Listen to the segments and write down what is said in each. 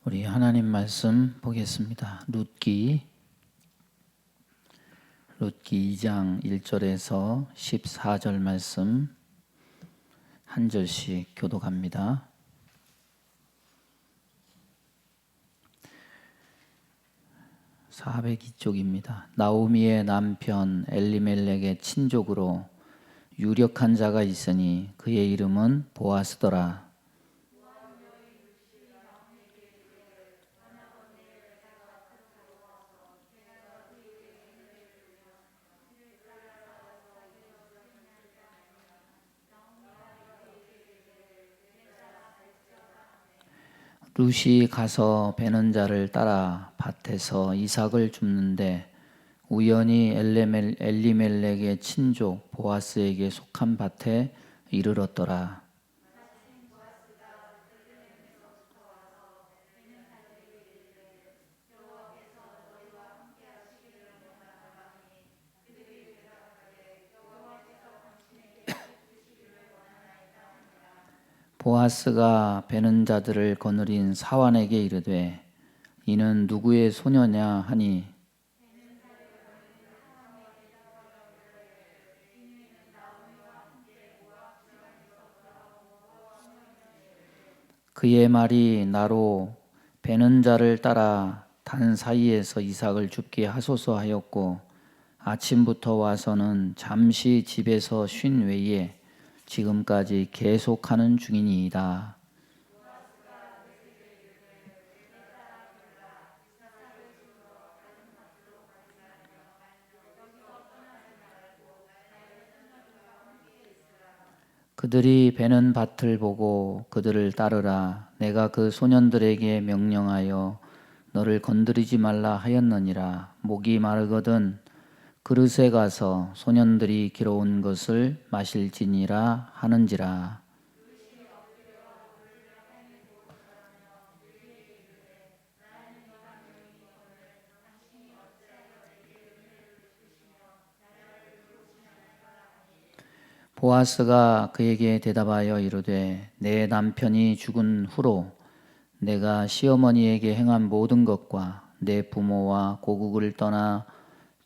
우리 하나님 말씀 보겠습니다. 룻기 2장 1절에서 14절 말씀 한 절씩 교독합니다. (402쪽입니다) 나오미의 남편 엘리멜렉의 친족으로 유력한 자가 있으니 그의 이름은 보아스더라. 룻이 가서 베는 자를 따라 밭에서 이삭을 줍는데 우연히 엘리멜렉의 친족 보아스에게 속한 밭에 이르렀더라. 보아스가 베는 자들을 거느린 사환에게 이르되 이는 누구의 소녀냐 하니 그의 말이 나로 베는 자를 따라 단 사이에서 이삭을 줍게 하소서 하였고 아침부터 와서는 잠시 집에서 쉰 외에 지금까지 계속하는 중이니이다. 그들이 베는 밭을 보고 그들을 따르라. 내가 그 소년들에게 명령하여 너를 건드리지 말라 하였느니라. 목이 마르거든 그릇에 가서 소년들이 길어온 것을 마실지니라 하는지라. 보아스가 그에게 대답하여 이르되 내 남편이 죽은 후로 내가 시어머니에게 행한 모든 것과 내 부모와 고국을 떠나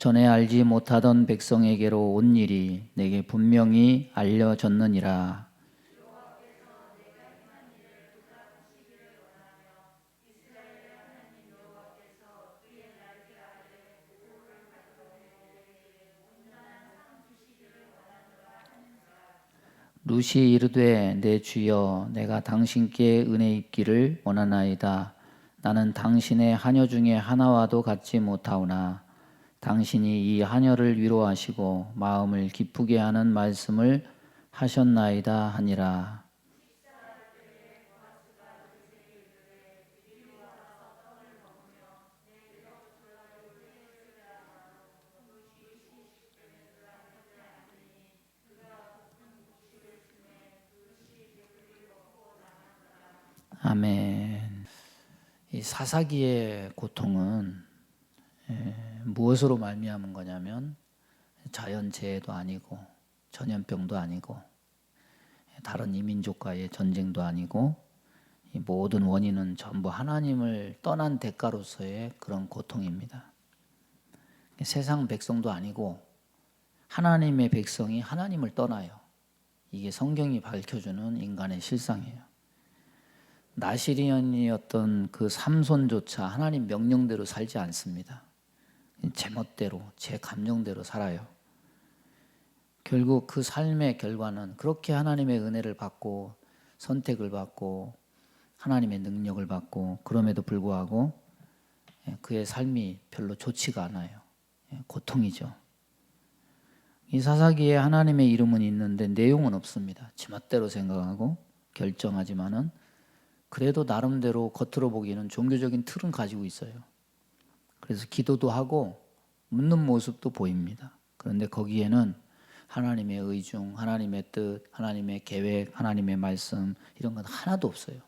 전에 알지 못하던 백성에게로 온 일이 내게 분명히 알려졌느니라. 룻이 이르되 내 주여 내가 당신께 은혜 입기를 원하나이다. 나는 당신의 하녀 중에 하나와도 같지 못하오나 당신이 이 하녀를 위로하시고 마음을 기쁘게 하는 말씀을 하셨나이다 하니라. 아멘. 이 사사기의 고통은 무엇으로 말미암은 거냐면 자연재해도 아니고 전염병도 아니고 다른 이민족과의 전쟁도 아니고 이 모든 원인은 전부 하나님을 떠난 대가로서의 그런 고통입니다. 세상 백성도 아니고 하나님의 백성이 하나님을 떠나요. 이게 성경이 밝혀주는 인간의 실상이에요. 나시리언이었던 그 삼손조차 하나님 명령대로 살지 않습니다. 제 멋대로, 제 감정대로 살아요. 결국 그 삶의 결과는 그렇게 하나님의 은혜를 받고 선택을 받고 하나님의 능력을 받고 그럼에도 불구하고 그의 삶이 별로 좋지가 않아요. 고통이죠. 이 사사기에 하나님의 이름은 있는데 내용은 없습니다. 지 멋대로 생각하고 결정하지만은 그래도 나름대로 겉으로 보기에는 종교적인 틀은 가지고 있어요. 그래서 기도도 하고 묻는 모습도 보입니다. 그런데 거기에는 하나님의 의중, 하나님의 뜻, 하나님의 계획, 하나님의 말씀 이런 건 하나도 없어요.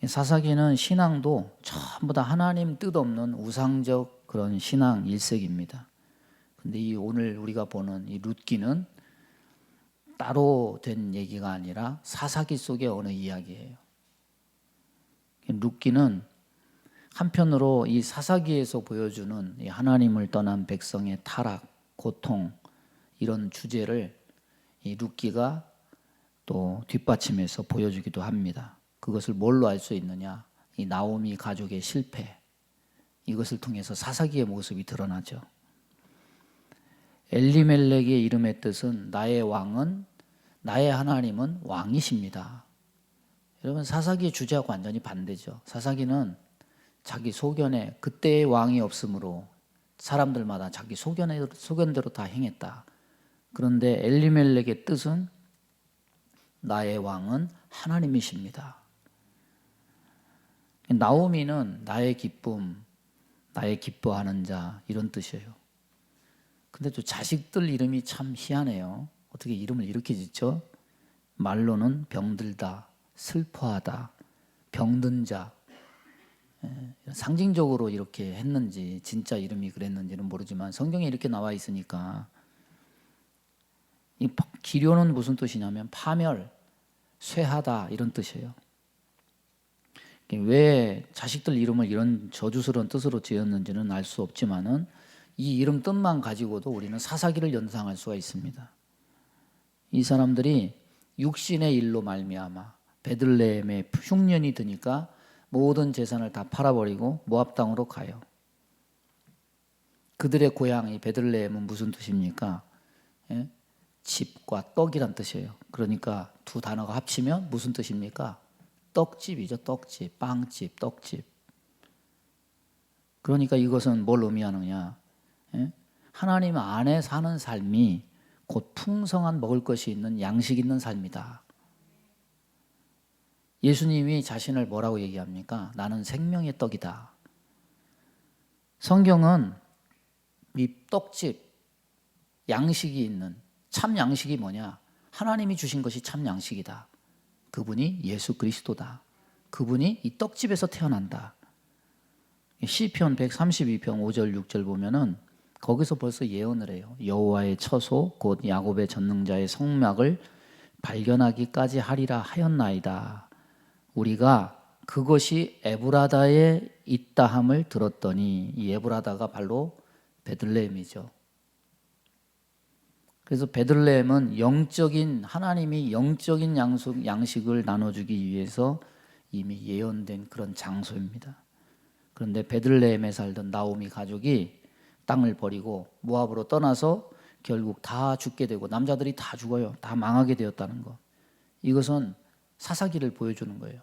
사사기는 신앙도 전부 다 하나님 뜻 없는 우상적 그런 신앙 일색입니다. 근데 이 오늘 우리가 보는 이 룻기는 따로 된 얘기가 아니라 사사기 속의 어느 이야기예요. 룻기는 한편으로 이 사사기에서 보여주는 이 하나님을 떠난 백성의 타락, 고통 이런 주제를 이 룻기가 또 뒷받침해서 보여주기도 합니다. 그것을 뭘로 알 수 있느냐? 이 나오미 가족의 실패, 이것을 통해서 사사기의 모습이 드러나죠. 엘리멜렉의 이름의 뜻은 나의 왕은, 나의 하나님은 왕이십니다. 여러분, 사사기의 주제하고 완전히 반대죠. 사사기는 자기 소견에, 그때의 왕이 없으므로 사람들마다 자기 소견대로 다 행했다. 그런데 엘리멜렉의 뜻은 나의 왕은 하나님이십니다. 나오미는 나의 기쁨, 나의 기뻐하는 자, 이런 뜻이에요. 근데 또 자식들 이름이 참 희한해요. 어떻게 이름을 이렇게 짓죠? 말로는 병들다, 슬퍼하다, 병든 자. 상징적으로 이렇게 했는지 진짜 이름이 그랬는지는 모르지만 성경에 이렇게 나와 있으니까. 이 기료는 무슨 뜻이냐면 파멸, 쇠하다 이런 뜻이에요. 왜 자식들 이름을 이런 저주스러운 뜻으로 지었는지는 알 수 없지만은 이 이름 뜻만 가지고도 우리는 사사기를 연상할 수가 있습니다. 이 사람들이 육신의 일로 말미암아 베들레헴에 흉년이 드니까 모든 재산을 다 팔아버리고 모압 땅으로 가요. 그들의 고향이 베들레헴은 무슨 뜻입니까? 예? 집과 떡이란 뜻이에요. 그러니까 두 단어가 합치면 무슨 뜻입니까? 떡집이죠. 떡집, 빵집, 떡집. 그러니까 이것은 뭘 의미하느냐? 예? 하나님 안에 사는 삶이 곧 풍성한 먹을 것이 있는 양식 있는 삶이다. 예수님이 자신을 뭐라고 얘기합니까? 나는 생명의 떡이다. 성경은 이 떡집, 양식이 있는 참 양식이 뭐냐? 하나님이 주신 것이 참 양식이다. 그분이 예수 그리스도다. 그분이 이 떡집에서 태어난다. 시편 132편 5절 6절 보면은 거기서 벌써 예언을 해요. 여호와의 처소 곧 야곱의 전능자의 성막을 발견하기까지 하리라 하였나이다. 우리가 그것이 에브라다에 있다함을 들었더니, 이 에브라다가 바로 베들레헴이죠. 그래서 베들레헴은 영적인, 하나님이 영적인 양식을 나눠주기 위해서 이미 예언된 그런 장소입니다. 그런데 베들레헴에 살던 나오미 가족이 땅을 버리고 모압으로 떠나서 결국 다 죽게 되고 남자들이 다 죽어요. 다 망하게 되었다는 것. 이것은 사사기를 보여주는 거예요.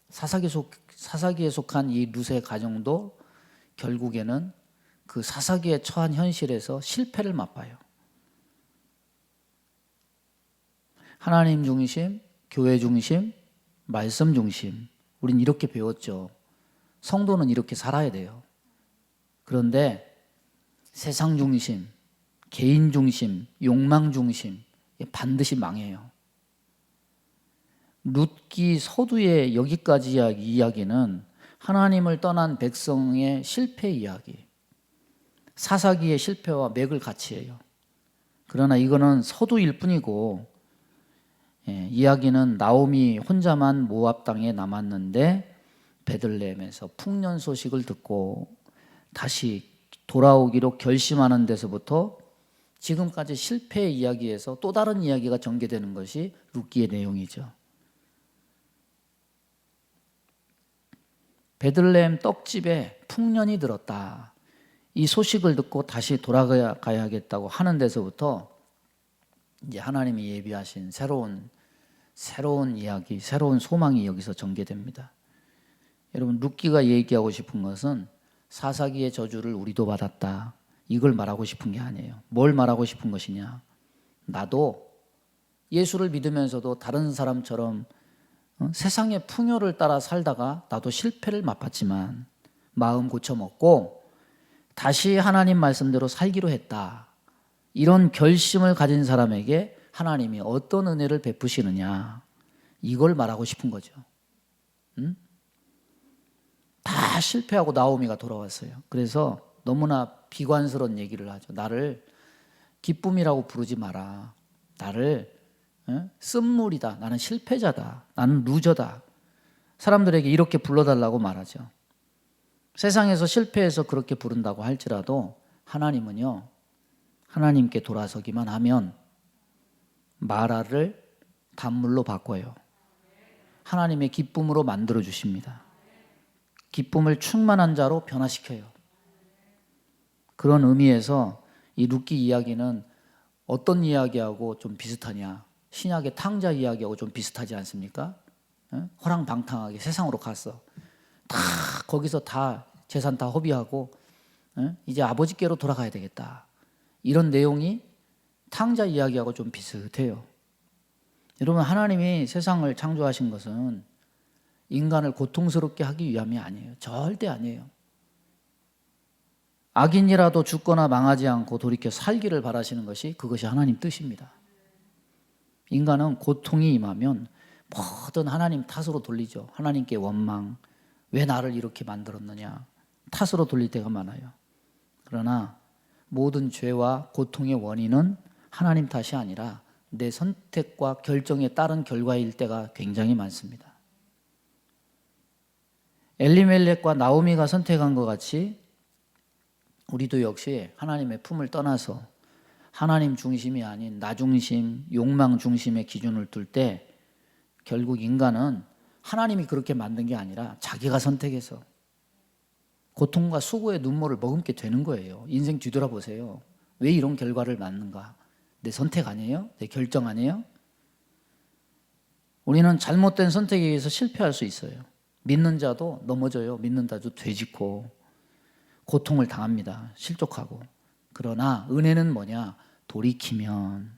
사사기에 속한 이 룻의 가정도 결국에는 그 사사기에 처한 현실에서 실패를 맛봐요. 하나님 중심, 교회 중심, 말씀 중심. 우린 이렇게 배웠죠. 성도는 이렇게 살아야 돼요. 그런데 세상 중심, 개인 중심, 욕망 중심, 반드시 망해요. 룻기 서두의 여기까지 이야기는 하나님을 떠난 백성의 실패 이야기, 사사기의 실패와 맥을 같이 해요. 그러나 이거는 서두일 뿐이고, 이야기는 나오미 혼자만 모압 땅에 남았는데 베들레헴에서 풍년 소식을 듣고 다시 돌아오기로 결심하는 데서부터 지금까지 실패의 이야기에서 또 다른 이야기가 전개되는 것이 룻기의 내용이죠. 베들레헴 떡집에 풍년이 들었다. 이 소식을 듣고 다시 돌아가야겠다고 하는 데서부터 이제 하나님이 예비하신 새로운 이야기, 새로운 소망이 여기서 전개됩니다. 여러분, 룻기가 얘기하고 싶은 것은 사사기의 저주를 우리도 받았다. 이걸 말하고 싶은 게 아니에요. 뭘 말하고 싶은 것이냐? 나도 예수를 믿으면서도 다른 사람처럼 세상의 풍요를 따라 살다가 나도 실패를 맛봤지만 마음 고쳐먹고 다시 하나님 말씀대로 살기로 했다. 이런 결심을 가진 사람에게 하나님이 어떤 은혜를 베푸시느냐, 이걸 말하고 싶은 거죠. 다 실패하고 나오미가 돌아왔어요. 그래서 너무나 비관스러운 얘기를 하죠. 나를 기쁨이라고 부르지 마라. 나를 쓴물이다. 나는 실패자다. 나는 루저다. 사람들에게 이렇게 불러달라고 말하죠. 세상에서 실패해서 그렇게 부른다고 할지라도 하나님은요, 하나님께 돌아서기만 하면 마라를 단물로 바꿔요. 하나님의 기쁨으로 만들어 주십니다. 기쁨을 충만한 자로 변화시켜요. 그런 의미에서 이 룻기 이야기는 어떤 이야기하고 좀 비슷하냐? 신약의 탕자 이야기하고 좀 비슷하지 않습니까? 호랑방탕하게 세상으로 갔어. 다 거기서 다 재산 다 허비하고 이제 아버지께로 돌아가야 되겠다. 이런 내용이 탕자 이야기하고 좀 비슷해요. 여러분, 하나님이 세상을 창조하신 것은 인간을 고통스럽게 하기 위함이 아니에요. 절대 아니에요. 악인이라도 죽거나 망하지 않고 돌이켜 살기를 바라시는 것이 그것이 하나님 뜻입니다. 인간은 고통이 임하면 뭐든 하나님 탓으로 돌리죠. 하나님께 원망, 왜 나를 이렇게 만들었느냐 탓으로 돌릴 때가 많아요. 그러나 모든 죄와 고통의 원인은 하나님 탓이 아니라 내 선택과 결정에 따른 결과일 때가 굉장히 많습니다. 엘리멜렉과 나오미가 선택한 것 같이 우리도 역시 하나님의 품을 떠나서 하나님 중심이 아닌 나 중심, 욕망 중심의 기준을 둘 때 결국 인간은 하나님이 그렇게 만든 게 아니라 자기가 선택해서 고통과 수고의 눈물을 머금게 되는 거예요. 인생 뒤돌아보세요. 왜 이런 결과를 낳는가? 내 선택 아니에요? 내 결정 아니에요? 우리는 잘못된 선택에 의해서 실패할 수 있어요. 믿는 자도 넘어져요. 믿는 자도 되짚고 고통을 당합니다. 실족하고. 그러나 은혜는 뭐냐? 돌이키면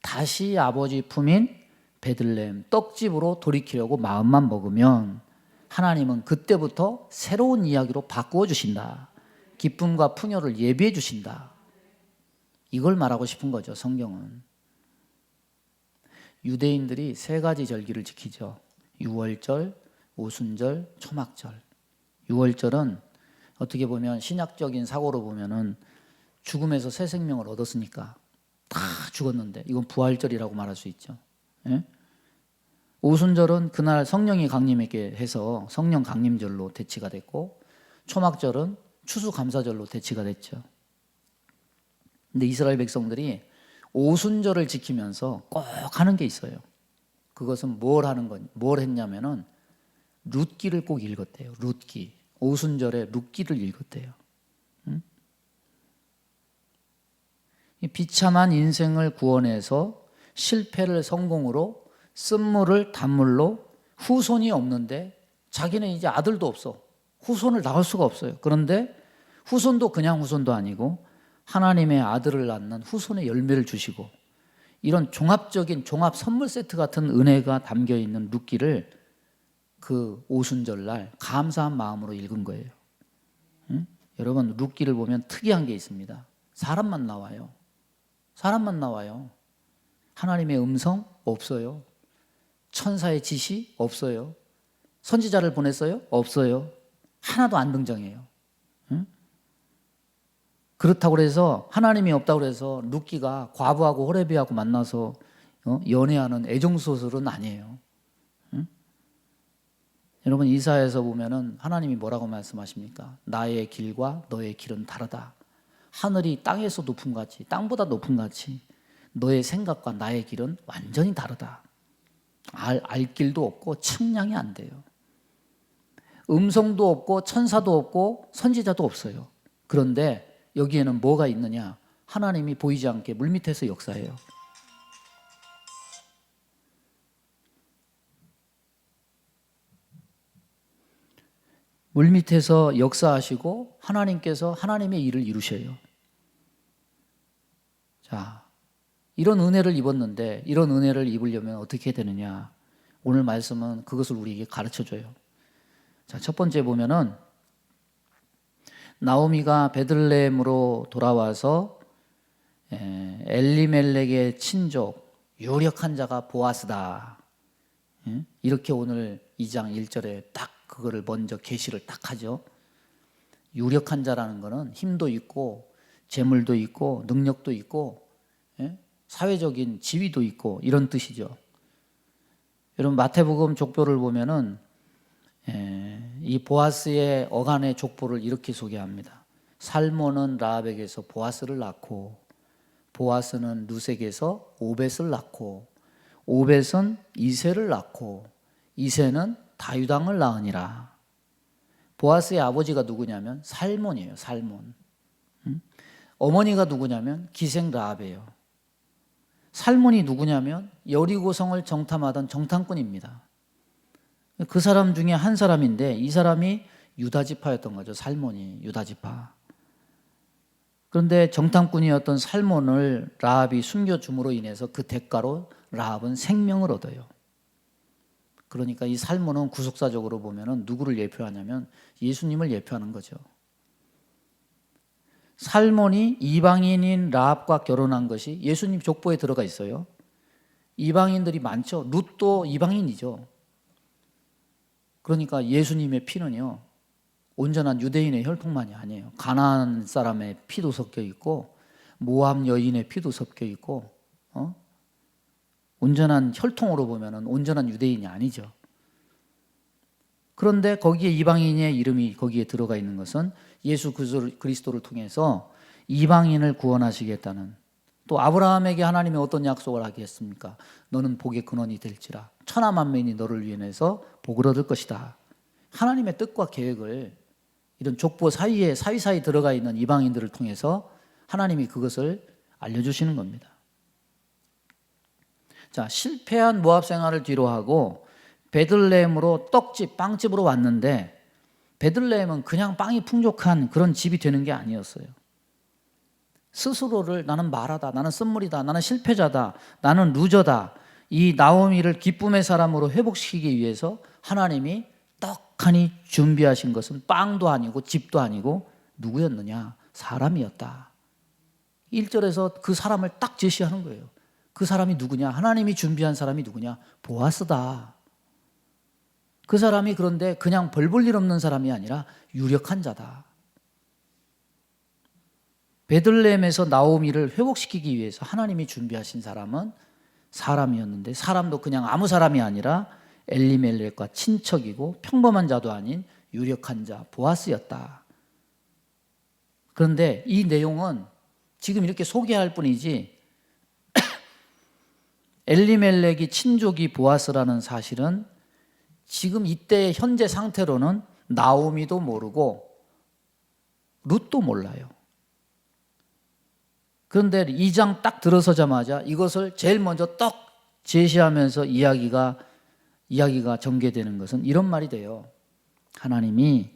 다시 아버지 품인 베들레헴 떡집으로 돌이키려고 마음만 먹으면 하나님은 그때부터 새로운 이야기로 바꾸어 주신다. 기쁨과 풍요를 예비해 주신다. 이걸 말하고 싶은 거죠, 성경은. 유대인들이 세 가지 절기를 지키죠. 유월절, 오순절, 초막절. 유월절은 어떻게 보면 신약적인 사고로 보면은 죽음에서 새 생명을 얻었으니까 다 죽었는데 이건 부활절이라고 말할 수 있죠. 예? 오순절은 그날 성령이 강림하게 해서 성령 강림절로 대치가 됐고, 초막절은 추수감사절로 대치가 됐죠. 근데 이스라엘 백성들이 오순절을 지키면서 꼭 하는 게 있어요. 그것은 뭘 했냐면은 룻기를 꼭 읽었대요. 룻기. 오순절에 룻기를 읽었대요. 이 비참한 인생을 구원해서 실패를 성공으로, 쓴물을 단물로, 후손이 없는데 자기는 이제 아들도 없어. 후손을 낳을 수가 없어요. 그런데 후손도 그냥 후손도 아니고 하나님의 아들을 낳는 후손의 열매를 주시고, 이런 종합적인 종합 선물 세트 같은 은혜가 담겨 있는 룻기를 그 오순절날 감사한 마음으로 읽은 거예요. 여러분, 룻기를 보면 특이한 게 있습니다. 사람만 나와요. 사람만 나와요. 하나님의 음성 없어요. 천사의 지시 없어요. 선지자를 보냈어요? 없어요. 하나도 안 등장해요. 그렇다고 해서 하나님이 없다고 해서 룻기가 과부하고 호레비하고 만나서 연애하는 애정소설은 아니에요. 여러분, 이사야에서 보면은 하나님이 뭐라고 말씀하십니까? 나의 길과 너의 길은 다르다. 하늘이 땅에서 높은 같이, 땅보다 높은 같이 너의 생각과 나의 길은 완전히 다르다. 알 길도 없고 측량이 안 돼요. 음성도 없고 천사도 없고 선지자도 없어요. 그런데 여기에는 뭐가 있느냐? 하나님이 보이지 않게 물밑에서 역사해요. 물밑에서 역사하시고 하나님께서 하나님의 일을 이루셔요. 자, 이런 은혜를 입었는데 이런 은혜를 입으려면 어떻게 되느냐? 오늘 말씀은 그것을 우리에게 가르쳐줘요. 자, 첫 번째 보면은 나오미가 베들레헴으로 돌아와서 엘리멜렉의 친족 유력한 자가 보아스다. 이렇게 오늘 2장 1절에 딱 그거를 먼저 계시를 딱 하죠. 유력한 자라는 거는 힘도 있고 재물도 있고 능력도 있고 사회적인 지위도 있고 이런 뜻이죠. 여러분, 마태복음 족보를 보면은 이 보아스의 어간의 족보를 이렇게 소개합니다. 살몬은 라합에게서 보아스를 낳고, 보아스는 룻에게서 오벳을 낳고, 오벳은 이새를 낳고, 이새는 다유당을 낳으니라. 보아스의 아버지가 누구냐면 살몬이에요. 살몬. 어머니가 누구냐면 기생 라합이에요. 살몬이 누구냐면 여리고성을 정탐하던 정탐꾼입니다. 그 사람 중에 한 사람인데 이 사람이 유다지파였던 거죠. 살몬이 유다지파. 그런데 정탐꾼이었던 살몬을 라합이 숨겨줌으로 인해서 그 대가로 라합은 생명을 얻어요. 그러니까 이 살몬은 구속사적으로 보면은 누구를 예표하냐면 예수님을 예표하는 거죠. 살몬이 이방인인 라합과 결혼한 것이 예수님 족보에 들어가 있어요. 이방인들이 많죠. 룻도 이방인이죠. 그러니까 예수님의 피는요, 온전한 유대인의 혈통만이 아니에요. 가나안 사람의 피도 섞여 있고 모압 여인의 피도 섞여 있고, 온전한 혈통으로 보면은 온전한 유대인이 아니죠. 그런데 거기에 이방인의 이름이 거기에 들어가 있는 것은 예수 그리스도를 통해서 이방인을 구원하시겠다는, 또 아브라함에게 하나님이 어떤 약속을 하겠습니까? 너는 복의 근원이 될지라 천하 만민이 너를 위해서 복을 얻을 것이다. 하나님의 뜻과 계획을 이런 족보 사이에 사이사이 들어가 있는 이방인들을 통해서 하나님이 그것을 알려주시는 겁니다. 자, 실패한 모압 생활을 뒤로하고 베들레헴으로 떡집, 빵집으로 왔는데 베들레헴은 그냥 빵이 풍족한 그런 집이 되는 게 아니었어요. 스스로를 나는 말하다, 나는 쓴물이다, 나는 실패자다, 나는 루저다, 이 나오미를 기쁨의 사람으로 회복시키기 위해서 하나님이 떡하니 준비하신 것은 빵도 아니고 집도 아니고 누구였느냐? 사람이었다. 1절에서 그 사람을 딱 제시하는 거예요. 그 사람이 누구냐? 하나님이 준비한 사람이 누구냐? 보아스다. 그 사람이 그런데 그냥 벌 볼 일 없는 사람이 아니라 유력한 자다. 베들레헴에서 나오미를 회복시키기 위해서 하나님이 준비하신 사람은 사람이었는데, 사람도 그냥 아무 사람이 아니라 엘리멜렉과 친척이고 평범한 자도 아닌 유력한 자 보아스였다. 그런데 이 내용은 지금 이렇게 소개할 뿐이지 엘리멜렉이 친족이 보아스라는 사실은 지금 이때의 현재 상태로는 나오미도 모르고 룻도 몰라요. 그런데 2장 딱 들어서자마자 이것을 제일 먼저 떡 제시하면서 이야기가 전개되는 것은 이런 말이 돼요. 하나님이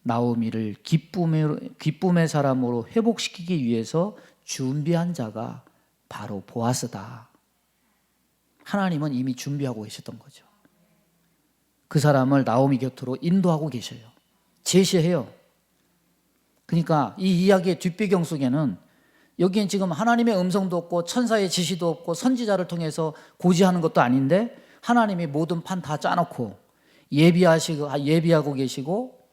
나오미를 기쁨의 사람으로 회복시키기 위해서 준비한 자가 바로 보아스다. 하나님은 이미 준비하고 계셨던 거죠. 그 사람을 나오미 곁으로 인도하고 계셔요. 제시해요. 그러니까 이 이야기의 뒷배경 속에는 여기엔 지금 하나님의 음성도 없고 천사의 지시도 없고 선지자를 통해서 고지하는 것도 아닌데 하나님이 모든 판 다 짜놓고 예비하고 계시고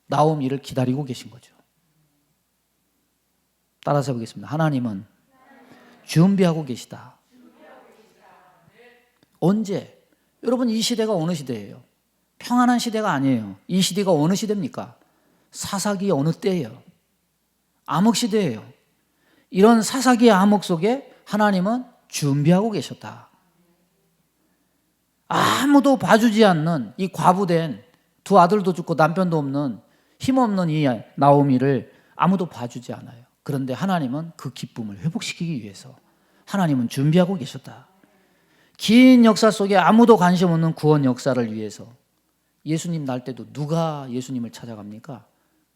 나오미를 기다리고 계신 거죠. 따라서 보겠습니다. 하나님은 준비하고 계시다. 언제? 여러분, 이 시대가 어느 시대예요? 평안한 시대가 아니에요. 이 시대가 어느 시대입니까? 사사기의 어느 때예요? 암흑 시대예요. 이런 사사기의 암흑 속에 하나님은 준비하고 계셨다. 아무도 봐주지 않는 이 과부된, 두 아들도 죽고 남편도 없는 힘없는 이 나오미를 아무도 봐주지 않아요. 그런데 하나님은 그 기쁨을 회복시키기 위해서 하나님은 준비하고 계셨다. 긴 역사 속에 아무도 관심 없는 구원 역사를 위해서 예수님 날 때도 누가 예수님을 찾아갑니까?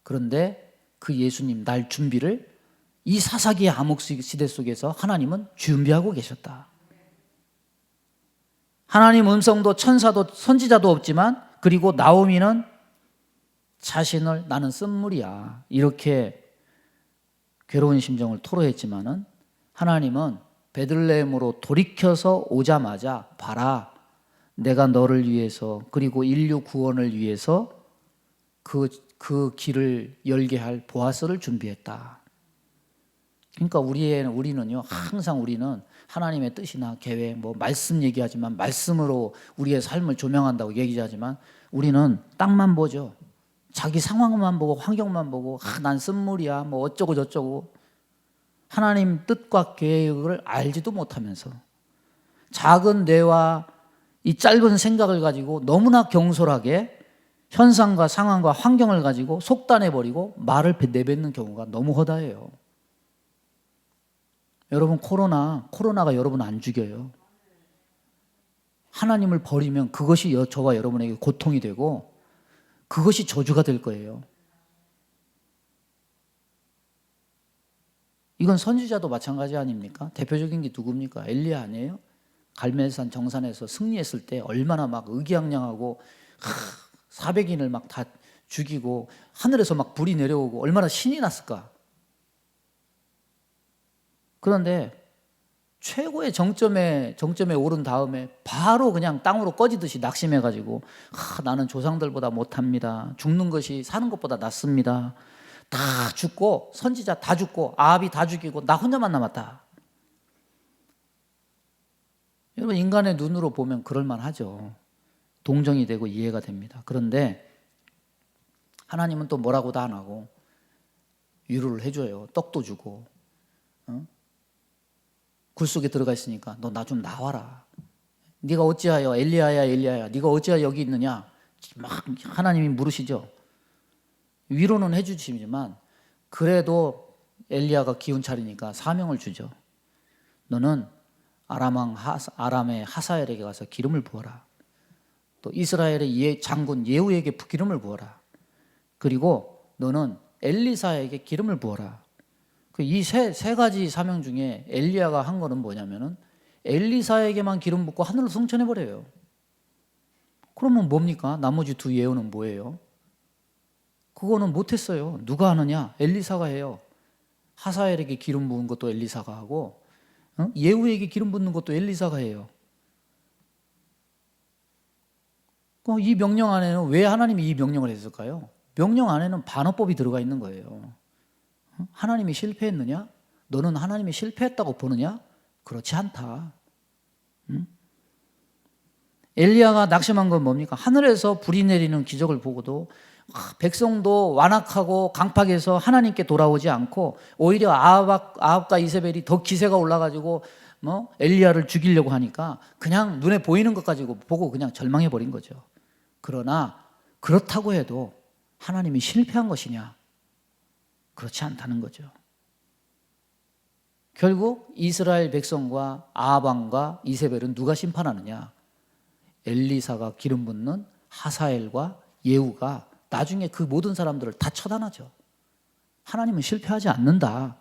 그런데 그 예수님 날 준비를 이 사사기의 암흑 시대 속에서 하나님은 준비하고 계셨다. 하나님 음성도 천사도 선지자도 없지만, 그리고 나오미는 자신을 나는 쓴물이야 이렇게 괴로운 심정을 토로했지만은 하나님은 베들레헴으로 돌이켜서 오자마자 봐라, 내가 너를 위해서 그리고 인류 구원을 위해서 그 길을 열게 할 보아스를 준비했다. 그러니까 우리는요, 항상 우리는 하나님의 뜻이나 계획, 뭐 말씀 얘기하지만 말씀으로 우리의 삶을 조명한다고 얘기하지만 우리는 땅만 보죠. 자기 상황만 보고 환경만 보고 난 쓴물이야 뭐 어쩌고 저쩌고 하나님 뜻과 계획을 알지도 못하면서 작은 뇌와 이 짧은 생각을 가지고 너무나 경솔하게 현상과 상황과 환경을 가지고 속단해버리고 말을 내뱉는 경우가 너무 허다해요. 여러분 코로나가 여러분 안 죽여요. 하나님을 버리면 그것이 저와 여러분에게 고통이 되고 그것이 저주가 될 거예요. 이건 선지자도 마찬가지 아닙니까? 대표적인 게 누굽니까? 엘리야 아니에요? 갈멜산 정산에서 승리했을 때 얼마나 막 의기양양하고 400인을 막 다 죽이고 하늘에서 막 불이 내려오고 얼마나 신이 났을까? 그런데 최고의 정점에 오른 다음에 바로 그냥 땅으로 꺼지듯이 낙심해가지고 나는 조상들보다 못합니다. 죽는 것이 사는 것보다 낫습니다. 다 죽고 선지자 다 죽고 아합이 다 죽이고 나 혼자만 남았다. 여러분 인간의 눈으로 보면 그럴만하죠. 동정이 되고 이해가 됩니다. 그런데 하나님은 또 뭐라고도 안 하고 위로를 해줘요. 떡도 주고 굴 속에 들어가 있으니까 너 나 좀 나와라. 네가 어찌하여 엘리야야 네가 어찌하여 여기 있느냐 막 하나님이 물으시죠. 위로는 해주시지만 그래도 엘리야가 기운 차리니까 사명을 주죠. 너는 아람의 하사엘에게 가서 기름을 부어라. 또 이스라엘의 장군 예후에게 기름을 부어라. 그리고 너는 엘리사에게 기름을 부어라. 이 세 가지 사명 중에 엘리야가 한 거는 뭐냐면은 엘리사에게만 기름 붓고 하늘로 승천해버려요. 그러면 뭡니까? 나머지 두 예언은 뭐예요? 그거는 못했어요. 누가 하느냐? 엘리사가 해요. 하사엘에게 기름 부은 것도 엘리사가 하고 예후에게 기름 붓는 것도 엘리사가 해요. 이 명령 안에는 왜 하나님이 이 명령을 했을까요? 명령 안에는 반어법이 들어가 있는 거예요. 하나님이 실패했느냐? 너는 하나님이 실패했다고 보느냐? 그렇지 않다. 엘리야가 낙심한 건 뭡니까? 하늘에서 불이 내리는 기적을 보고도 백성도 완악하고 강팍해서 하나님께 돌아오지 않고 오히려 아합과 이세벨이 더 기세가 올라가지고 엘리야를 죽이려고 하니까 그냥 눈에 보이는 것 가지고 보고 그냥 절망해 버린 거죠. 그러나 그렇다고 해도 하나님이 실패한 것이냐? 그렇지 않다는 거죠. 결국 이스라엘 백성과 아합 왕과 이세벨은 누가 심판하느냐? 엘리사가 기름 붓는 하사엘과 예후가 나중에 그 모든 사람들을 다 처단하죠. 하나님은 실패하지 않는다.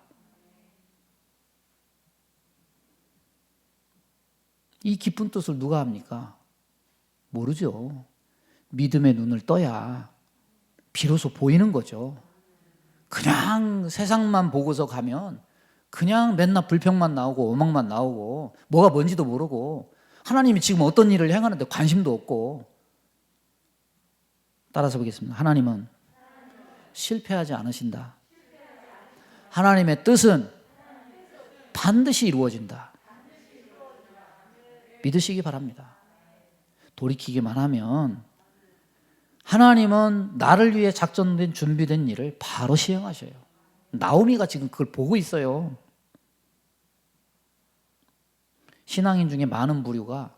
이 깊은 뜻을 누가 합니까? 모르죠. 믿음의 눈을 떠야 비로소 보이는 거죠. 그냥 세상만 보고서 가면 그냥 맨날 불평만 나오고 오망만 나오고 뭐가 뭔지도 모르고 하나님이 지금 어떤 일을 행하는데 관심도 없고. 따라서 보겠습니다. 하나님은 실패하지 않으신다. 하나님의 뜻은 반드시 이루어진다. 믿으시기 바랍니다. 돌이키기만 하면 하나님은 나를 위해 작전된 준비된 일을 바로 시행하셔요. 나오미가 지금 그걸 보고 있어요. 신앙인 중에 많은 부류가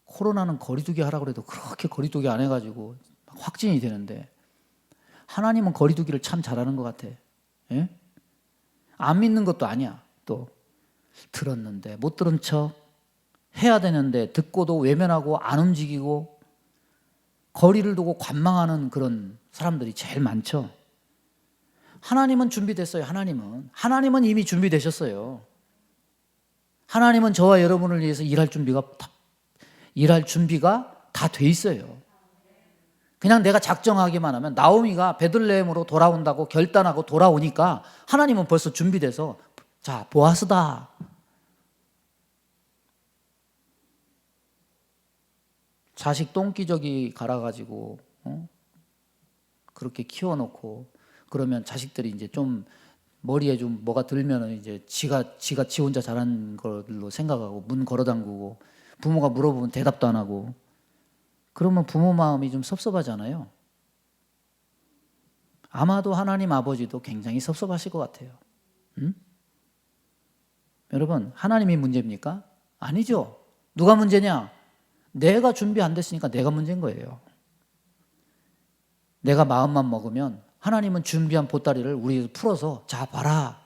코로나는 거리두기 하라고 그래도 그렇게 거리두기 안 해가지고 확진이 되는데 하나님은 거리두기를 참 잘하는 것 같아. 예? 안 믿는 것도 아니야. 또 들었는데 못 들은 척 해야 되는데 듣고도 외면하고 안 움직이고 거리를 두고 관망하는 그런 사람들이 제일 많죠. 하나님은 준비됐어요. 하나님은 이미 준비되셨어요. 하나님은 저와 여러분을 위해서 일할 준비가 다 돼 있어요. 그냥 내가 작정하기만 하면 나오미가 베들레헴으로 돌아온다고 결단하고 돌아오니까 하나님은 벌써 준비돼서 자 보아스다. 자식 똥기저귀 갈아가지고 그렇게 키워놓고 그러면 자식들이 이제 좀 머리에 좀 뭐가 들면은 이제 지 혼자 잘한 걸로 생각하고 문 걸어 잠그고 부모가 물어보면 대답도 안 하고 그러면 부모 마음이 좀 섭섭하잖아요. 아마도 하나님 아버지도 굉장히 섭섭하실 것 같아요. 응? 여러분, 하나님이 문제입니까? 아니죠. 누가 문제냐? 내가 준비 안 됐으니까 내가 문제인 거예요. 내가 마음만 먹으면 하나님은 준비한 보따리를 우리에서 풀어서 자 봐라.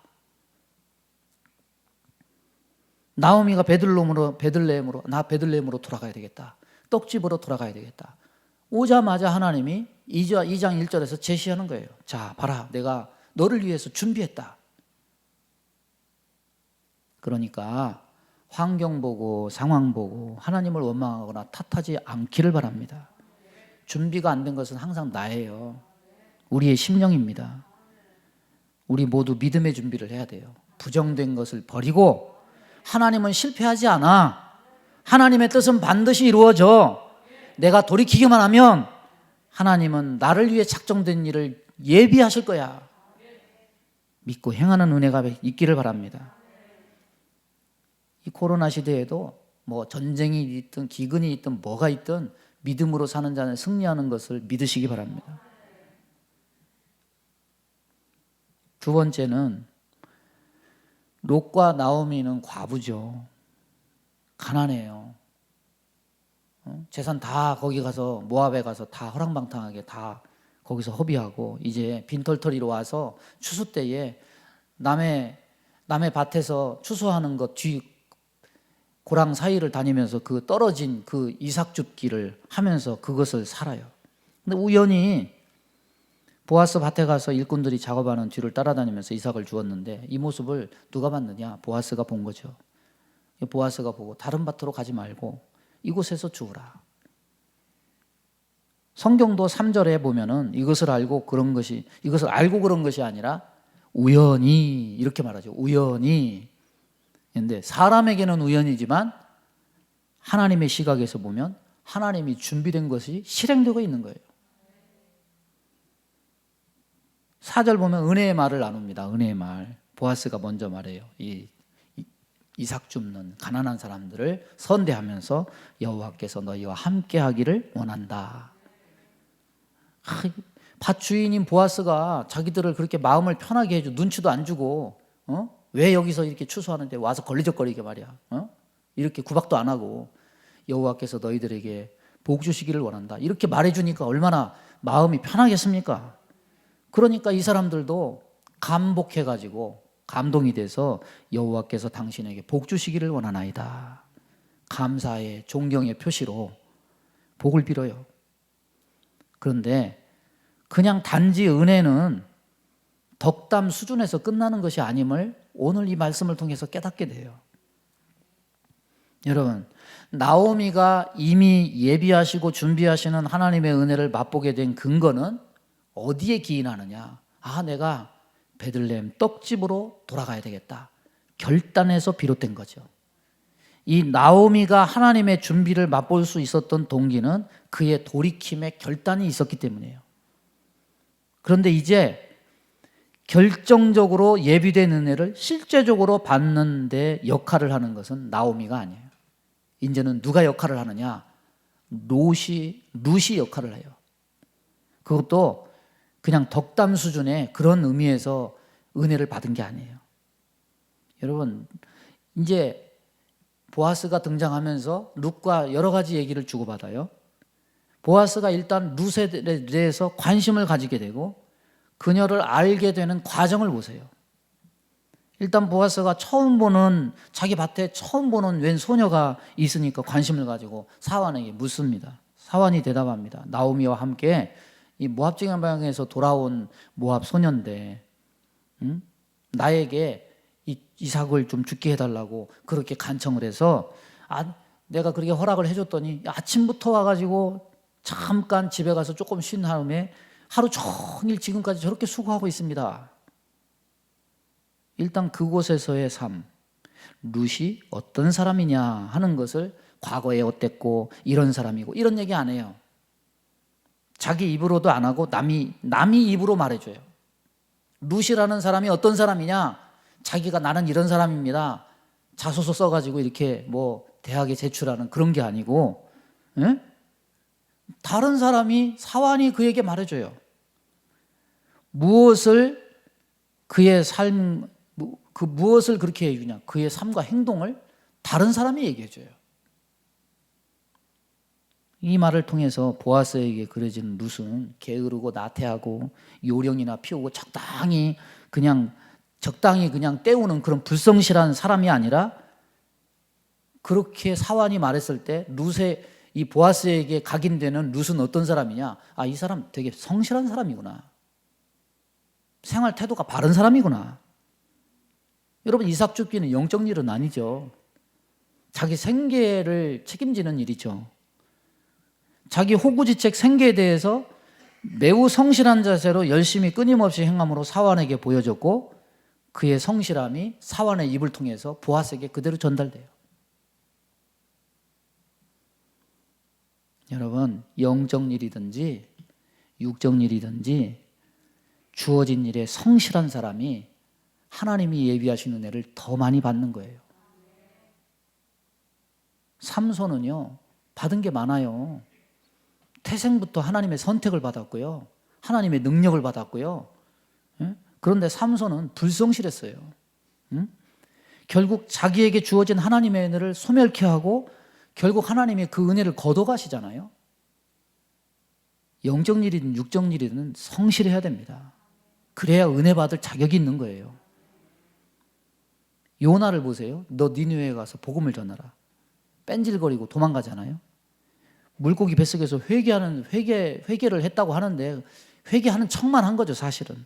나오미가 베들레헴으로 나 베들레헴으로 돌아가야 되겠다. 떡집으로 돌아가야 되겠다. 오자마자 하나님이 2장 1절에서 제시하는 거예요. 자 봐라, 내가 너를 위해서 준비했다. 그러니까 환경 보고 상황 보고 하나님을 원망하거나 탓하지 않기를 바랍니다. 준비가 안 된 것은 항상 나예요. 우리의 심령입니다. 우리 모두 믿음의 준비를 해야 돼요. 부정된 것을 버리고 하나님은 실패하지 않아. 하나님의 뜻은 반드시 이루어져. 내가 돌이키기만 하면 하나님은 나를 위해 작정된 일을 예비하실 거야. 믿고 행하는 은혜가 있기를 바랍니다. 이 코로나 시대에도 뭐 전쟁이 있든 기근이 있든 뭐가 있든 믿음으로 사는 자는 승리하는 것을 믿으시기 바랍니다. 두 번째는 롯과 나오미는 과부죠. 가난해요. 재산 다 거기 가서 모압에 가서 다 허랑방탕하게 다 거기서 허비하고 이제 빈털터리로 와서 추수 때에 남의 밭에서 추수하는 것 뒤 고랑 사이를 다니면서 그 떨어진 그 이삭 줍기를 하면서 그것을 살아요. 근데 우연히 보아스 밭에 가서 일꾼들이 작업하는 뒤를 따라다니면서 이삭을 주었는데 이 모습을 누가 봤느냐? 보아스가 본 거죠. 보아스가 보고 다른 밭으로 가지 말고 이곳에서 주우라. 성경도 3절에 보면은 이것을 알고 그런 것이 아니라 우연히 이렇게 말하죠. 우연히. 근데 사람에게는 우연이지만 하나님의 시각에서 보면 하나님이 준비된 것이 실행되고 있는 거예요. 4절 보면 은혜의 말을 나눕니다. 은혜의 말. 보아스가 먼저 말해요. 이삭 줍는 가난한 사람들을 선대하면서 여호와께서 너희와 함께 하기를 원한다. 밭 주인인 보아스가 자기들을 그렇게 마음을 편하게 해주고 눈치도 안 주고 왜 여기서 이렇게 추수하는데 와서 걸리적거리게 말이야. 이렇게 구박도 안 하고 여호와께서 너희들에게 복 주시기를 원한다. 이렇게 말해주니까 얼마나 마음이 편하겠습니까? 그러니까 이 사람들도 감복해가지고 감동이 돼서 여호와께서 당신에게 복 주시기를 원하나이다. 감사의 존경의 표시로 복을 빌어요. 그런데 그냥 단지 은혜는 덕담 수준에서 끝나는 것이 아님을 오늘 이 말씀을 통해서 깨닫게 돼요. 여러분, 나오미가 이미 예비하시고 준비하시는 하나님의 은혜를 맛보게 된 근거는 어디에 기인하느냐? 내가 베들레헴 떡집으로 돌아가야 되겠다. 결단에서 비롯된 거죠. 이 나오미가 하나님의 준비를 맛볼 수 있었던 동기는 그의 돌이킴의 결단이 있었기 때문이에요. 그런데 이제 결정적으로 예비된 은혜를 실제적으로 받는 데 역할을 하는 것은 나오미가 아니에요. 이제는 누가 역할을 하느냐? 룻이 역할을 해요. 그것도 그냥 덕담 수준의 그런 의미에서 은혜를 받은 게 아니에요. 여러분, 이제 보아스가 등장하면서 룻과 여러 가지 얘기를 주고받아요. 보아스가 일단 룻에 대해서 관심을 가지게 되고 그녀를 알게 되는 과정을 보세요. 일단 보아스가 자기 밭에 처음 보는 웬 소녀가 있으니까 관심을 가지고 사환에게 묻습니다. 사환이 대답합니다. 나오미와 함께 이 모압 지방에서 돌아온 모압 소년인데 나에게 이삭을 좀 죽게 해달라고 그렇게 간청을 해서 내가 그렇게 허락을 해줬더니 아침부터 와가지고 잠깐 집에 가서 조금 쉰 다음에 하루 종일 지금까지 저렇게 수고하고 있습니다. 일단 그곳에서의 삶, 룻이 어떤 사람이냐 하는 것을 과거에 어땠고 이런 사람이고 이런 얘기 안 해요. 자기 입으로도 안 하고 남이 입으로 말해줘요. 룻이라는 사람이 어떤 사람이냐? 자기가 나는 이런 사람입니다. 자소서 써가지고 이렇게 뭐 대학에 제출하는 그런 게 아니고, 에? 다른 사람이 사환이 그에게 말해줘요. 무엇을 그의 삶, 무엇을 그렇게 얘기하냐? 그의 삶과 행동을 다른 사람이 얘기해줘요. 이 말을 통해서 보아스에게 그려지는 룻은 게으르고 나태하고 요령이나 피우고 적당히 그냥 때우는 그런 불성실한 사람이 아니라, 그렇게 사환이 말했을 때 룻의 이 보아스에게 각인되는 룻은 어떤 사람이냐? 아, 이 사람 되게 성실한 사람이구나. 생활 태도가 바른 사람이구나. 여러분, 이삭 줍기는 영적 일은 아니죠. 자기 생계를 책임지는 일이죠. 자기 호구지책 생계에 대해서 매우 성실한 자세로 열심히 끊임없이 행함으로 사환에게 보여줬고, 그의 성실함이 사환의 입을 통해서 보아스에게 그대로 전달돼요. 여러분, 영적 일이든지 육적 일이든지 주어진 일에 성실한 사람이 하나님이 예비하신 은혜를 더 많이 받는 거예요. 삼손은요, 받은 게 많아요. 태생부터 하나님의 선택을 받았고요, 하나님의 능력을 받았고요. 그런데 삼손은 불성실했어요. 결국 자기에게 주어진 하나님의 은혜를 소멸케 하고 결국 하나님이 그 은혜를 걷어가시잖아요. 영적 일이든 육적 일이든 성실해야 됩니다. 그래야 은혜 받을 자격이 있는 거예요. 요나를 보세요. 너 니느웨에 가서 복음을 전하라. 뺀질거리고 도망가잖아요. 물고기 뱃속에서 회개를 했다고 하는데, 회개하는 척만 한 거죠, 사실은.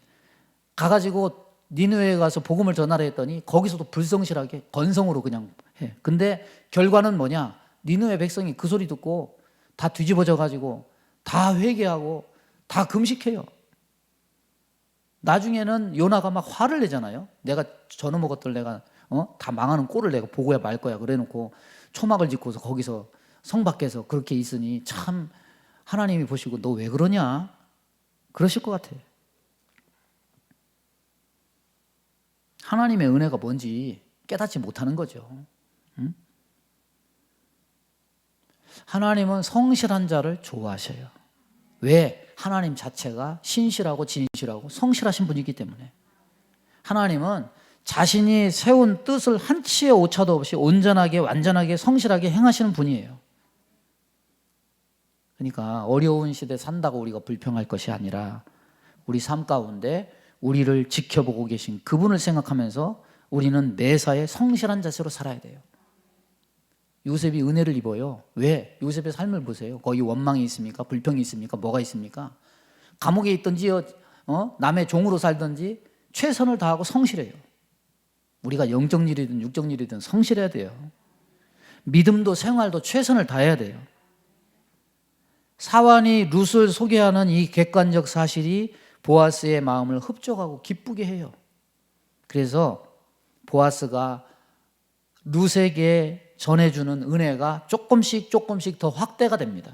가가지고 니느웨에 가서 복음을 전하라 했더니 거기서도 불성실하게 건성으로 그냥 해. 근데 결과는 뭐냐? 니느웨 백성이 그 소리 듣고 다 뒤집어져 가지고 다 회개하고 다 금식해요. 나중에는 요나가 막 화를 내잖아요. 내가 저놈의 것들 내가 다 망하는 꼴을 내가 보고야 말 거야. 그래놓고 초막을 짓고서 거기서 성 밖에서 그렇게 있으니 참 하나님이 보시고 너 왜 그러냐? 그러실 것 같아요. 하나님의 은혜가 뭔지 깨닫지 못하는 거죠. 하나님은 성실한 자를 좋아하셔요. 왜? 하나님 자체가 신실하고 진실하고 성실하신 분이기 때문에. 하나님은 자신이 세운 뜻을 한치의 오차도 없이 온전하게 완전하게 성실하게 행하시는 분이에요. 그러니까 어려운 시대 산다고 우리가 불평할 것이 아니라 우리 삶 가운데 우리를 지켜보고 계신 그분을 생각하면서 우리는 매사에 성실한 자세로 살아야 돼요. 요셉이 은혜를 입어요. 왜? 요셉의 삶을 보세요. 거기 원망이 있습니까? 불평이 있습니까? 뭐가 있습니까? 감옥에 있든지 남의 종으로 살든지 최선을 다하고 성실해요. 우리가 영적 일이든 육적 일이든 성실해야 돼요. 믿음도 생활도 최선을 다해야 돼요. 사환이 룻을 소개하는 이 객관적 사실이 보아스의 마음을 흡족하고 기쁘게 해요. 그래서 보아스가 룻에게 전해주는 은혜가 조금씩 더 확대가 됩니다.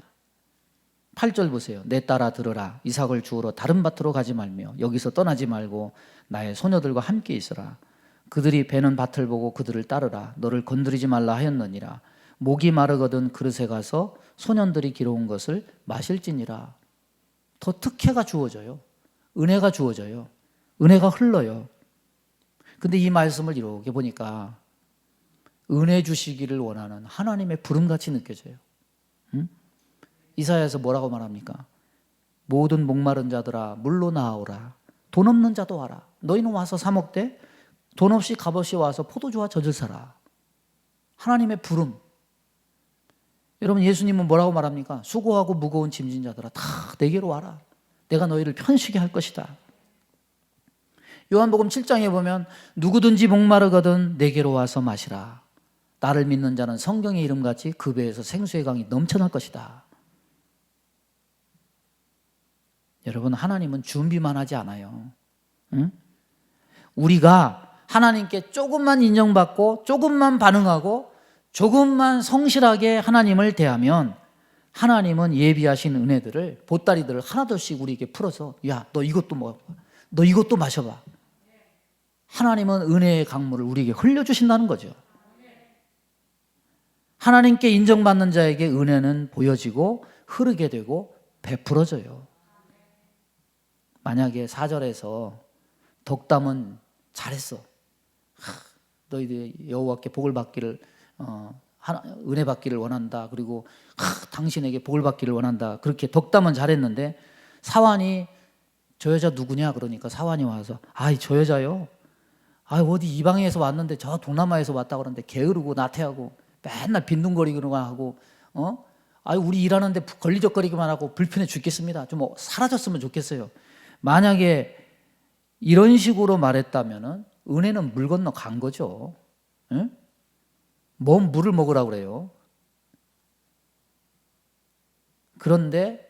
8절 보세요. 내 딸아 들으라. 이삭을 주우러 다른 밭으로 가지 말며 여기서 떠나지 말고 나의 소녀들과 함께 있으라. 그들이 베는 밭을 보고 그들을 따르라. 너를 건드리지 말라 하였느니라. 목이 마르거든 그릇에 가서 소년들이 길어온 것을 마실지니라. 더 특혜가 주어져요. 은혜가 주어져요. 은혜가 흘러요. 근데 이 말씀을 이렇게 보니까 은혜 주시기를 원하는 하나님의 부름같이 느껴져요. 이사야에서 뭐라고 말합니까? 모든 목마른 자들아 물로 나오라. 돈 없는 자도 와라. 너희는 와서 사 먹되 돈 없이 값없이 와서 포도주와 젖을 사라. 하나님의 부름. 여러분, 예수님은 뭐라고 말합니까? 수고하고 무거운 짐진 자들아 다 내게로 와라. 내가 너희를 편식게 할 것이다. 요한복음 7장에 보면 누구든지 목마르거든 내게로 와서 마시라. 나를 믿는 자는 성경의 이름같이 그 배에서 생수의 강이 넘쳐날 것이다. 여러분, 하나님은 준비만 하지 않아요. 응? 우리가 하나님께 조금만 인정받고 조금만 반응하고 조금만 성실하게 하나님을 대하면 하나님은 예비하신 은혜들을 보따리들을 하나둘씩 우리에게 풀어서 야, 너 이것도 먹어봐. 너 이것도 마셔봐. 하나님은 은혜의 강물을 우리에게 흘려주신다는 거죠. 하나님께 인정받는 자에게 은혜는 보여지고 흐르게 되고 베풀어져요. 만약에 4절에서 덕담은 잘했어, 너희들이 여호와께 복을 받기를 은혜 받기를 원한다, 그리고 당신에게 복을 받기를 원한다, 그렇게 덕담은 잘했는데 사환이 저 여자 누구냐 그러니까 사환이 와서 아이 저 여자요, 어디 이방에서 왔는데 저 동남아에서 왔다 그러는데 게으르고 나태하고 맨날 빈둥거리기만 하고 우리 일하는데 걸리적거리기만 하고 불편해 죽겠습니다. 좀 사라졌으면 좋겠어요. 만약에 이런 식으로 말했다면 은혜는 물 건너 간 거죠. 응? 뭔 물을 먹으라고 그래요. 그런데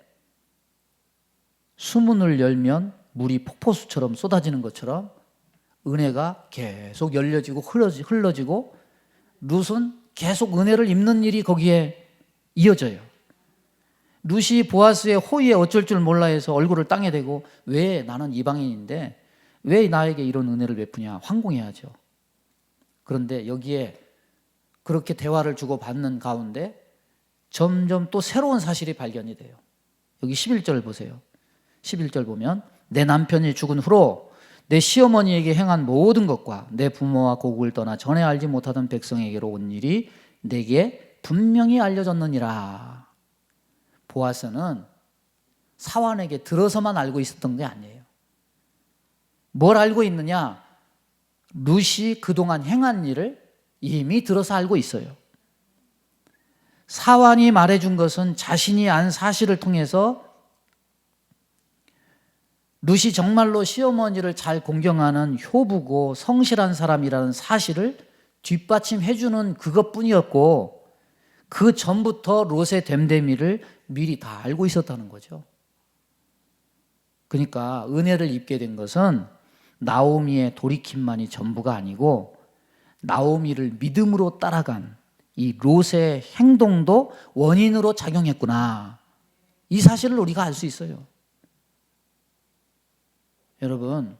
수문을 열면 물이 폭포수처럼 쏟아지는 것처럼 은혜가 계속 열려지고 흘러지고 룻은 계속 은혜를 입는 일이 거기에 이어져요. 룻이 보아스의 호의에 어쩔 줄 몰라 해서 얼굴을 땅에 대고 왜 나는 이방인인데 왜 나에게 이런 은혜를 베푸냐 황공해야죠. 그런데 여기에 그렇게 대화를 주고받는 가운데 점점 또 새로운 사실이 발견이 돼요. 여기 11절 보세요. 11절 보면 내 남편이 죽은 후로 내 시어머니에게 행한 모든 것과 내 부모와 고국을 떠나 전에 알지 못하던 백성에게로 온 일이 내게 분명히 알려졌느니라. 보아스는 사환에게 들어서만 알고 있었던 게 아니에요. 뭘 알고 있느냐? 룻이 그동안 행한 일을 이미 들어서 알고 있어요. 사환이 말해준 것은 자신이 안 사실을 통해서 룻이 정말로 시어머니를 잘 공경하는 효부고 성실한 사람이라는 사실을 뒷받침해주는 그것뿐이었고 그 전부터 롯의 됨됨이를 미리 다 알고 있었다는 거죠. 그러니까 은혜를 입게 된 것은 나오미의 돌이킴만이 전부가 아니고 나오미를 믿음으로 따라간 이 롯의 행동도 원인으로 작용했구나. 이 사실을 우리가 알 수 있어요. 여러분,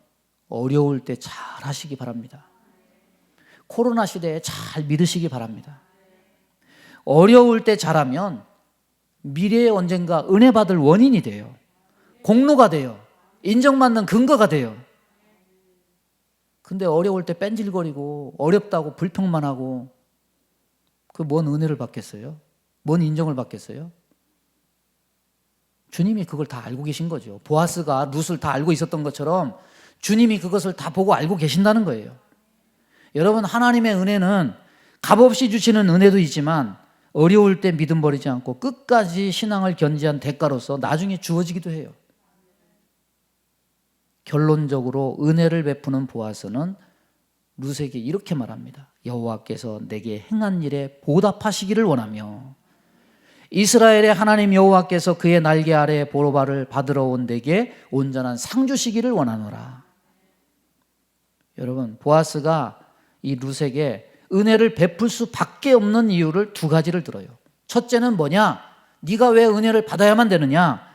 어려울 때 잘 하시기 바랍니다. 코로나 시대에 잘 믿으시기 바랍니다. 어려울 때 잘하면 미래에 언젠가 은혜 받을 원인이 돼요. 공로가 돼요. 인정받는 근거가 돼요. 근데 어려울 때 뺀질거리고 어렵다고 불평만 하고 그 뭔 은혜를 받겠어요? 뭔 인정을 받겠어요? 주님이 그걸 다 알고 계신 거죠. 보아스가 룻을 다 알고 있었던 것처럼 주님이 그것을 다 보고 알고 계신다는 거예요. 여러분, 하나님의 은혜는 값없이 주시는 은혜도 있지만 어려울 때 믿음 버리지 않고 끝까지 신앙을 견지한 대가로서 나중에 주어지기도 해요. 결론적으로 은혜를 베푸는 보아스는 룻에게 이렇게 말합니다. 여호와께서 내게 행한 일에 보답하시기를 원하며 이스라엘의 하나님 여호와께서 그의 날개 아래에 보로바를 받으러 온 내게 온전한 상 주시기를 원하노라. 여러분, 보아스가 이 룻에게 은혜를 베풀 수밖에 없는 이유를 두 가지를 들어요. 첫째는 뭐냐? 네가 왜 은혜를 받아야만 되느냐?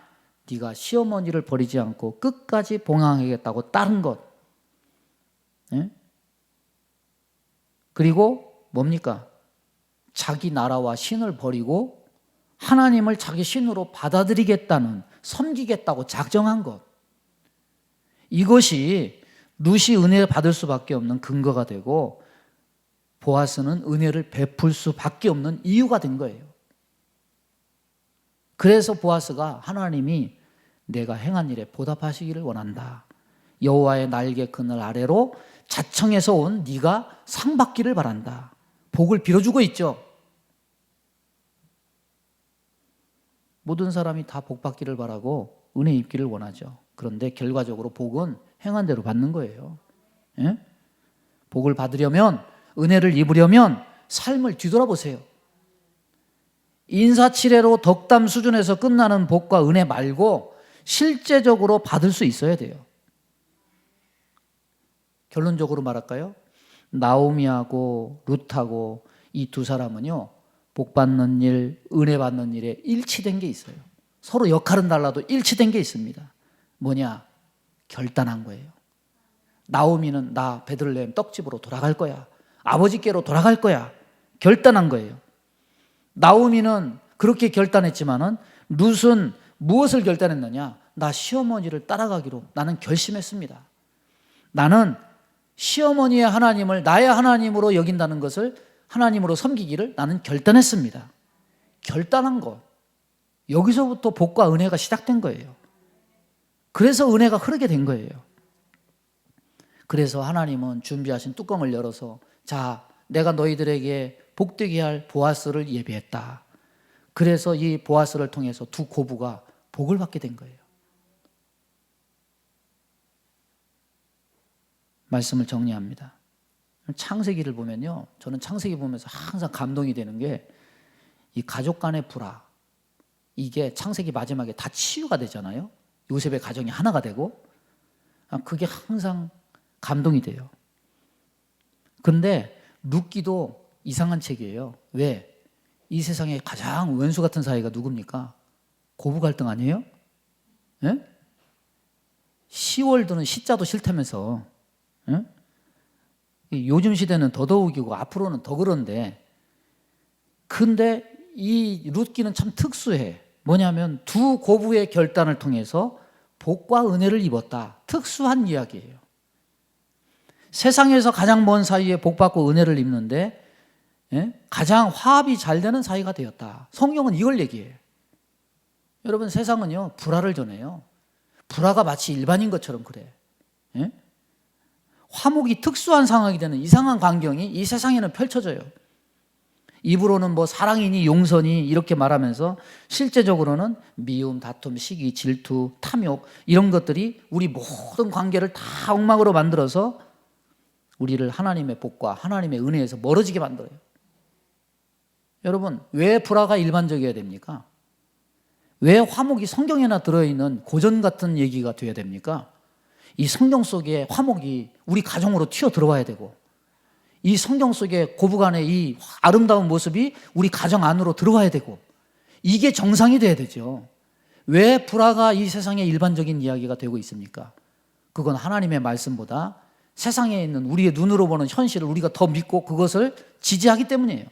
네가 시어머니를 버리지 않고 끝까지 봉양하겠다고 따른 것. 예? 그리고 뭡니까? 자기 나라와 신을 버리고 하나님을 자기 신으로 받아들이겠다는, 섬기겠다고 작정한 것. 이것이 룻이 은혜를 받을 수밖에 없는 근거가 되고 보아스는 은혜를 베풀 수밖에 없는 이유가 된 거예요. 그래서 보아스가 하나님이 내가 행한 일에 보답하시기를 원한다. 여호와의 날개 그늘 아래로 자청에서 온 네가 상 받기를 바란다. 복을 빌어주고 있죠. 모든 사람이 다 복 받기를 바라고 은혜 입기를 원하죠. 그런데 결과적으로 복은 행한 대로 받는 거예요. 예? 복을 받으려면, 은혜를 입으려면 삶을 뒤돌아보세요. 인사치레로 덕담 수준에서 끝나는 복과 은혜 말고 실제적으로 받을 수 있어야 돼요. 결론적으로 말할까요? 나오미하고 룻하고 이 두 사람은요, 복 받는 일, 은혜 받는 일에 일치된 게 있어요. 서로 역할은 달라도 일치된 게 있습니다. 뭐냐? 결단한 거예요. 나오미는 나 베들레헴 떡집으로 돌아갈 거야. 아버지께로 돌아갈 거야. 결단한 거예요. 나오미는 그렇게 결단했지만은 룻은 무엇을 결단했느냐? 나 시어머니를 따라가기로 나는 결심했습니다. 나는 시어머니의 하나님을 나의 하나님으로 여긴다는 것을 하나님으로 섬기기를 나는 결단했습니다. 결단한 것. 여기서부터 복과 은혜가 시작된 거예요. 그래서 은혜가 흐르게 된 거예요. 그래서 하나님은 준비하신 뚜껑을 열어서 자, 내가 너희들에게 복되게 할 보아스를 예비했다. 그래서 이 보아스를 통해서 두 고부가 복을 받게 된 거예요. 말씀을 정리합니다. 창세기를 보면요, 저는 창세기 보면서 항상 감동이 되는 게 이 가족 간의 불화, 이게 창세기 마지막에 다 치유가 되잖아요. 요셉의 가정이 하나가 되고, 그게 항상 감동이 돼요. 근데 룻기도 이상한 책이에요. 왜? 이 세상에 가장 원수 같은 사이가 누굽니까? 고부 갈등 아니에요? 예? 시월드는 시자도 싫다면서. 예? 요즘 시대는 더더욱이고 앞으로는 더 그런데, 근데 이 룻기는 참 특수해. 뭐냐면 두 고부의 결단을 통해서 복과 은혜를 입었다. 특수한 이야기예요. 세상에서 가장 먼 사이에 복받고 은혜를 입는데 가장 화합이 잘 되는 사이가 되었다. 성경은 이걸 얘기해요. 여러분, 세상은요 불화를 전해요. 불화가 마치 일반인 것처럼 그래. 화목이 특수한 상황이 되는 이상한 광경이 이 세상에는 펼쳐져요. 입으로는 뭐 사랑이니 용서니 이렇게 말하면서 실제적으로는 미움, 다툼, 시기, 질투, 탐욕 이런 것들이 우리 모든 관계를 다 엉망으로 만들어서 우리를 하나님의 복과 하나님의 은혜에서 멀어지게 만들어요. 여러분, 왜 불화가 일반적이어야 됩니까? 왜 화목이 성경에나 들어있는 고전 같은 얘기가 되어야 됩니까? 이 성경 속에 화목이 우리 가정으로 튀어 들어와야 되고, 이 성경 속에 고부간의 이 아름다운 모습이 우리 가정 안으로 들어와야 되고, 이게 정상이 돼야 되죠. 왜 불화가 이 세상의 일반적인 이야기가 되고 있습니까? 그건 하나님의 말씀보다 세상에 있는 우리의 눈으로 보는 현실을 우리가 더 믿고 그것을 지지하기 때문이에요.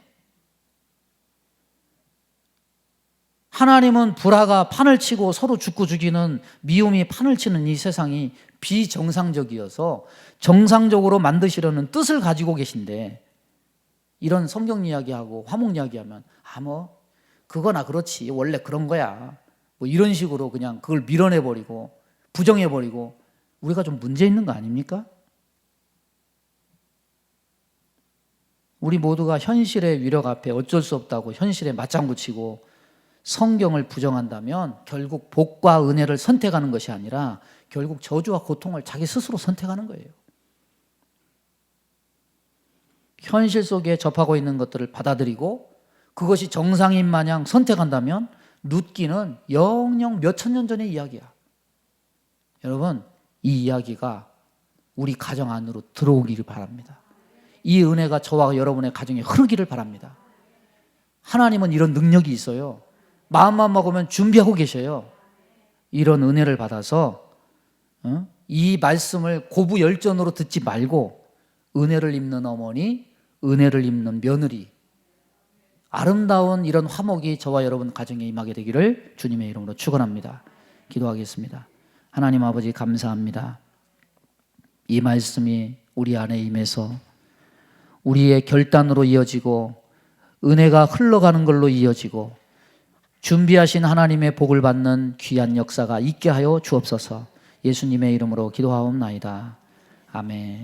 하나님은 불화가 판을 치고 서로 죽고 죽이는 미움이 판을 치는 이 세상이 비정상적이어서 정상적으로 만드시려는 뜻을 가지고 계신데, 이런 성경 이야기하고 화목 이야기하면 뭐 그거나 그렇지 원래 그런 거야 뭐 이런 식으로 그냥 그걸 밀어내버리고 부정해버리고, 우리가 좀 문제 있는 거 아닙니까? 우리 모두가 현실의 위력 앞에 어쩔 수 없다고 현실에 맞장구 치고 성경을 부정한다면 결국 복과 은혜를 선택하는 것이 아니라 결국 저주와 고통을 자기 스스로 선택하는 거예요. 현실 속에 접하고 있는 것들을 받아들이고 그것이 정상인 마냥 선택한다면 룻기는 영영 몇천 년 전의 이야기야. 여러분, 이 이야기가 우리 가정 안으로 들어오기를 바랍니다. 이 은혜가 저와 여러분의 가정에 흐르기를 바랍니다. 하나님은 이런 능력이 있어요. 마음만 먹으면 준비하고 계셔요. 이런 은혜를 받아서 이 말씀을 고부열전으로 듣지 말고 은혜를 입는 어머니, 은혜를 입는 며느리, 아름다운 이런 화목이 저와 여러분 가정에 임하게 되기를 주님의 이름으로 축원합니다. 기도하겠습니다. 하나님 아버지, 감사합니다. 이 말씀이 우리 안에 임해서 우리의 결단으로 이어지고 은혜가 흘러가는 걸로 이어지고 준비하신 하나님의 복을 받는 귀한 역사가 있게 하여 주옵소서. 예수님의 이름으로 기도하옵나이다. 아멘.